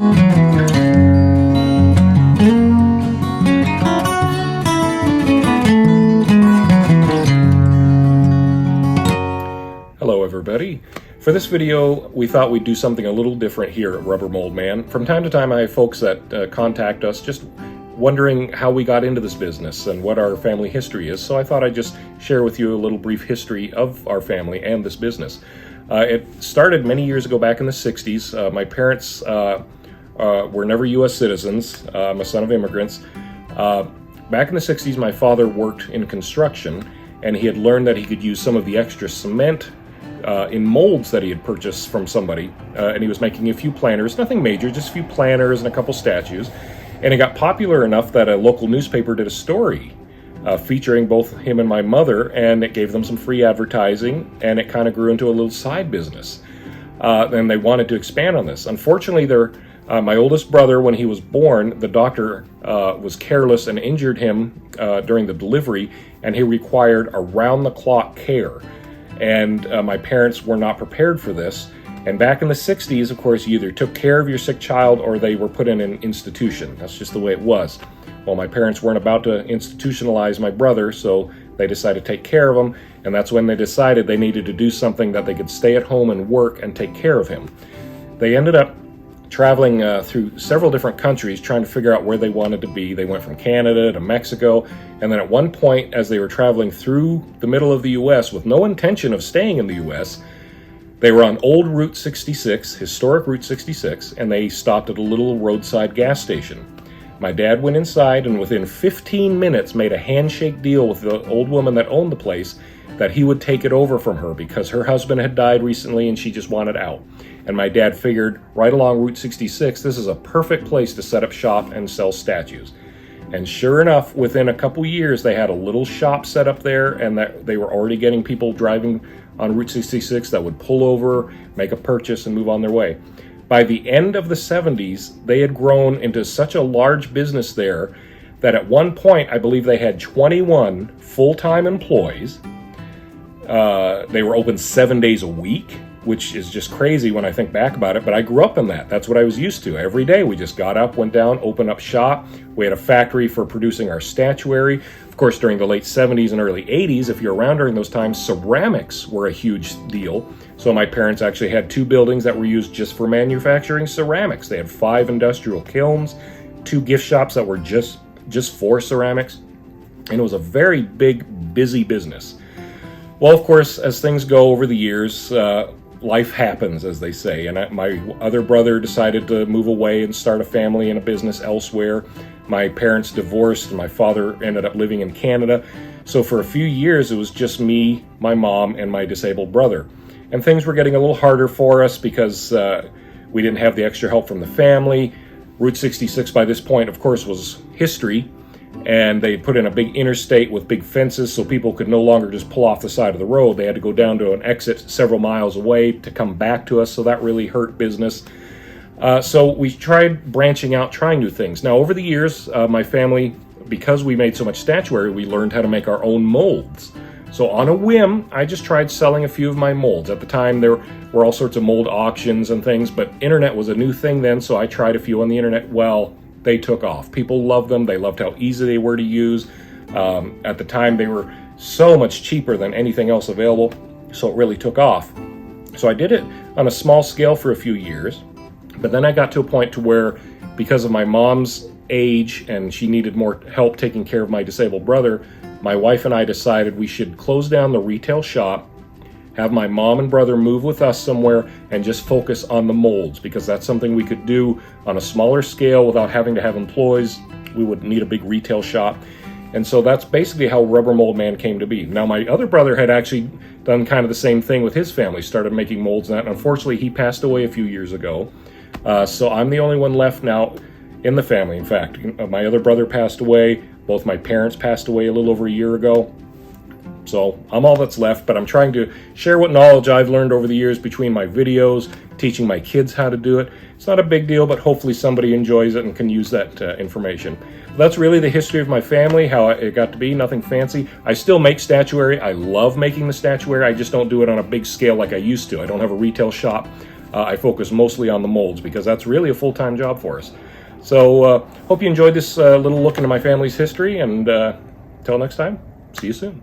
Hello everybody. For this video, we thought we'd do something a little different here at Rubber Mold Man. From time to time I have folks that contact us just wondering how we got into this business and what our family history is, so I thought I'd just share with you a little brief history of our family and this business. It started many years ago back in the 60s. My parents were never U.S. citizens. I'm a son of immigrants. Back in the 60s, my father worked in construction, and he had learned that he could use some of the extra cement in molds that he had purchased from somebody, and he was making a few planters, nothing major, just a few planters and a couple statues. And it got popular enough that a local newspaper did a story featuring both him and my mother, and it gave them some free advertising, and it kind of grew into a little side business. And they wanted to expand on this. Unfortunately, my oldest brother, when he was born, the doctor was careless and injured him during the delivery, and he required around-the-clock care. And my parents were not prepared for this. And back in the 60s, of course, you either took care of your sick child or they were put in an institution. That's just the way it was. Well, my parents weren't about to institutionalize my brother, so they decided to take care of him. And that's when they decided they needed to do something that they could stay at home and work and take care of him. They ended up traveling through several different countries trying to figure out where they wanted to be. They went from Canada to Mexico, and then at one point, as they were traveling through the middle of the U.S. with no intention of staying in the U.S., they were on old Route 66, historic Route 66, and they stopped at a little roadside gas station. My dad went inside and within 15 minutes made a handshake deal with the old woman that owned the place that he would take it over from her because her husband had died recently and she just wanted out. And my dad figured right along Route 66, this is a perfect place to set up shop and sell statues. And sure enough, within a couple years, they had a little shop set up there, and that they were already getting people driving on Route 66 that would pull over, make a purchase, and move on their way. By the end of the 70s, they had grown into such a large business there that at one point, I believe they had 21 full-time employees. They were open 7 days a week, which is just crazy when I think back about it, but I grew up in that. That's what I was used to. Every day we just got up, went down, opened up shop. We had a factory for producing our statuary. Of course, during the late 70s and early 80s, if you're around during those times, ceramics were a huge deal. So my parents actually had 2 buildings that were used just for manufacturing ceramics. They had 5 industrial kilns, 2 gift shops that were just for ceramics. And it was a very big, busy business. Well, of course, as things go over the years, life happens, as they say, and my other brother decided to move away and start a family and a business elsewhere. My parents divorced, and my father ended up living in Canada. So for a few years, it was just me, my mom, and my disabled brother. And things were getting a little harder for us because we didn't have the extra help from the family. Route 66 by this point, of course, was history. And they put in a big interstate with big fences so people could no longer just pull off the side of the road. They had to go down to an exit several miles away to come back to us, so that really hurt business. So we tried branching out, trying new things. Now, over the years, my family, because we made so much statuary, we learned how to make our own molds. So on a whim, I just tried selling a few of my molds. At the time, there were all sorts of mold auctions and things, but internet was a new thing then, so I tried a few on the internet. Well, they took off. People loved them. They loved how easy they were to use. At the time, they were so much cheaper than anything else available, so it really took off. So I did it on a small scale for a few years, but then I got to a point to where, because of my mom's age and she needed more help taking care of my disabled brother, my wife and I decided we should close down the retail shop, have my mom and brother move with us somewhere, and just focus on the molds, because that's something we could do on a smaller scale without having to have employees. We wouldn't need a big retail shop. And so that's basically how Rubber Mold Man came to be. Now, my other brother had actually done kind of the same thing with his family, started making molds and that. And unfortunately, he passed away a few years ago. So I'm the only one left now in the family. In fact, my other brother passed away. Both my parents passed away a little over a year ago. So I'm all that's left, but I'm trying to share what knowledge I've learned over the years between my videos, teaching my kids how to do it. It's not a big deal, but hopefully somebody enjoys it and can use that information. That's really the history of my family, how it got to be, nothing fancy. I still make statuary. I love making the statuary. I just don't do it on a big scale like I used to. I don't have a retail shop. I focus mostly on the molds because that's really a full-time job for us. So hope you enjoyed this little look into my family's history, and until next time, see you soon.